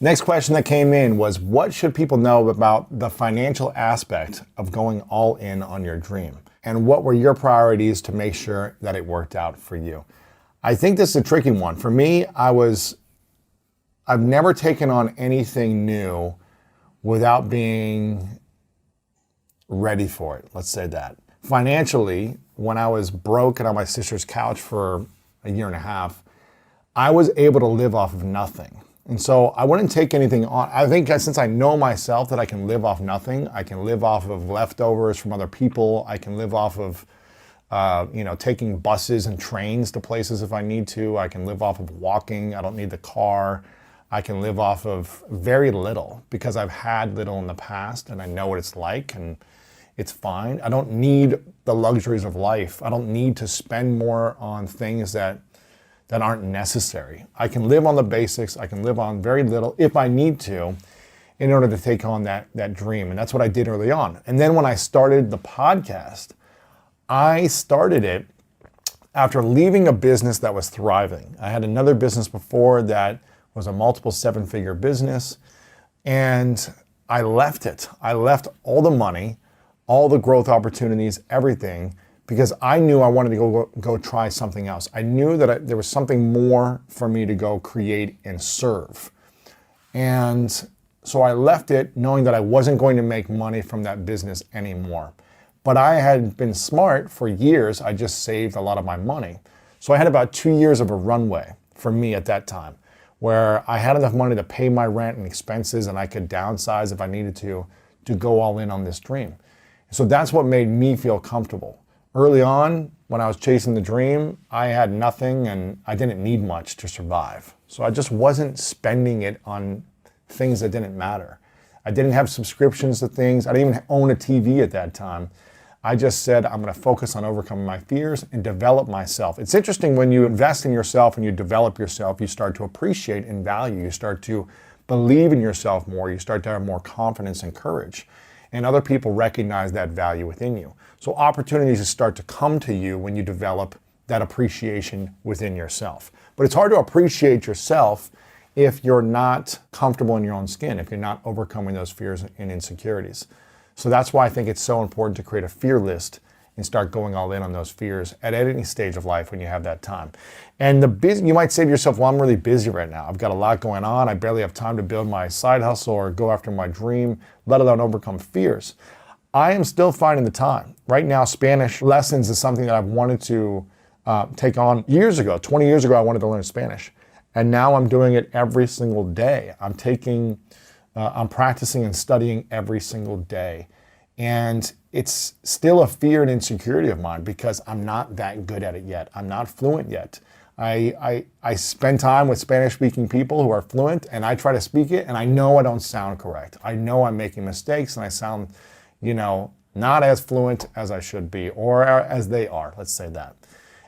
Next question that came in was, what should people know about the financial aspect of going all in on your dream? And what were your priorities to make sure that it worked out for you? I think this is a tricky one. For me, I've never taken on anything new without being ready for it. Let's say that. Financially, when I was broke and on my sister's couch for a year and a half, I was able to live off of nothing. And so I wouldn't take anything on. I think since I know myself that I can live off nothing, I can live off of leftovers from other people. I can live off of, taking buses and trains to places if I need to. I can live off of walking. I don't need the car. I can live off of very little because I've had little in the past and I know what it's like and it's fine. I don't need the luxuries of life. I don't need to spend more on things that aren't necessary. I can live on the basics. I can live on very little if I need to in order to take on that dream. And that's what I did early on. And then when I started the podcast, I started it after leaving a business that was thriving. I had another business before that was a multiple seven-figure business, and I left it. I left all the money, all the growth opportunities, everything, because I knew I wanted to go try something else. I knew that there was something more for me to go create and serve. And so I left it knowing that I wasn't going to make money from that business anymore. But I had been smart for years. I just saved a lot of my money. So I had about 2 years of a runway for me at that time, where I had enough money to pay my rent and expenses, and I could downsize if I needed to go all in on this dream. So that's what made me feel comfortable. Early on, when I was chasing the dream, I had nothing and I didn't need much to survive. So I just wasn't spending it on things that didn't matter. I didn't have subscriptions to things. I didn't even own a TV at that time. I just said, I'm going to focus on overcoming my fears and develop myself. It's interesting when you invest in yourself and you develop yourself, you start to appreciate and value. You start to believe in yourself more. You start to have more confidence and courage. And other people recognize that value within you. So opportunities start to come to you when you develop that appreciation within yourself. But it's hard to appreciate yourself if you're not comfortable in your own skin, if you're not overcoming those fears and insecurities. So that's why I think it's so important to create a fear list and start going all in on those fears at any stage of life when you have that time. And you might say to yourself, well, I'm really busy right now. I've got a lot going on. I barely have time to build my side hustle or go after my dream, let alone overcome fears. I am still finding the time. Right now, Spanish lessons is something that I've wanted to take on years ago. 20 years ago, I wanted to learn Spanish. And now I'm doing it every single day. I'm practicing and studying every single day. And it's still a fear and insecurity of mine because I'm not that good at it yet. I'm not fluent yet. I spend time with Spanish-speaking people who are fluent, and I try to speak it, and I know I don't sound correct. I know I'm making mistakes, and I sound, not as fluent as I should be, or as they are, let's say that.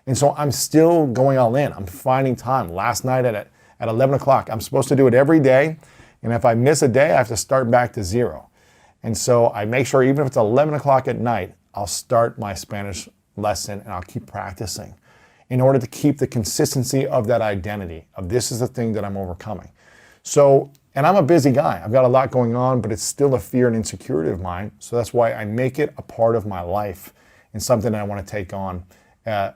And so I'm still going all in. I'm finding time. Last night at 11 o'clock, I'm supposed to do it every day, and if I miss a day, I have to start back to zero. And so I make sure even if it's 11 o'clock at night, I'll start my Spanish lesson and I'll keep practicing in order to keep the consistency of that identity of this is the thing that I'm overcoming. So, and I'm a busy guy. I've got a lot going on, but it's still a fear and insecurity of mine. So that's why I make it a part of my life and something that I want to take on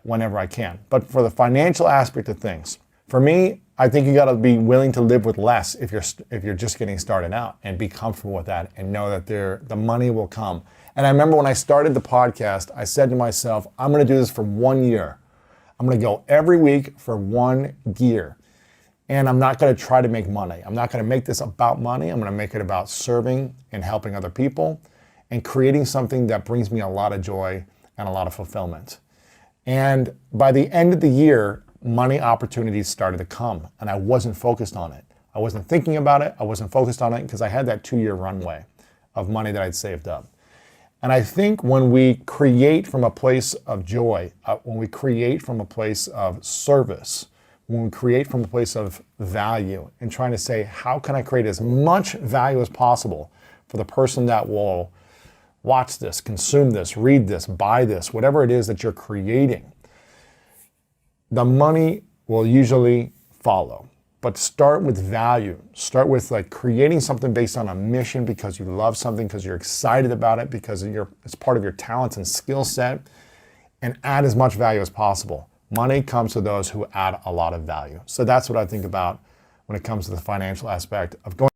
whenever I can. But for the financial aspect of things, for me, I think you got to be willing to live with less if you're just getting started out, and be comfortable with that and know that the money will come. And I remember when I started the podcast, I said to myself, I'm going to do this for 1 year. I'm going to go every week for 1 year. And I'm not going to try to make money. I'm not going to make this about money. I'm going to make it about serving and helping other people and creating something that brings me a lot of joy and a lot of fulfillment. And by the end of the year, money opportunities started to come, and I wasn't focused on it. I wasn't thinking about it. I wasn't focused on it because I had that 2-year runway of money that I'd saved up. And I think when we create from a place of joy, when we create from a place of service, when we create from a place of value and trying to say, how can I create as much value as possible for the person that will watch this, consume this, read this, buy this, whatever it is that you're creating, the money will usually follow. but start with value. Start with like creating something based on a mission because you love something, because you're excited about it, because it's part of your talents and skill set, and add as much value as possible. Money comes to those who add a lot of value. So that's what I think about when it comes to the financial aspect of going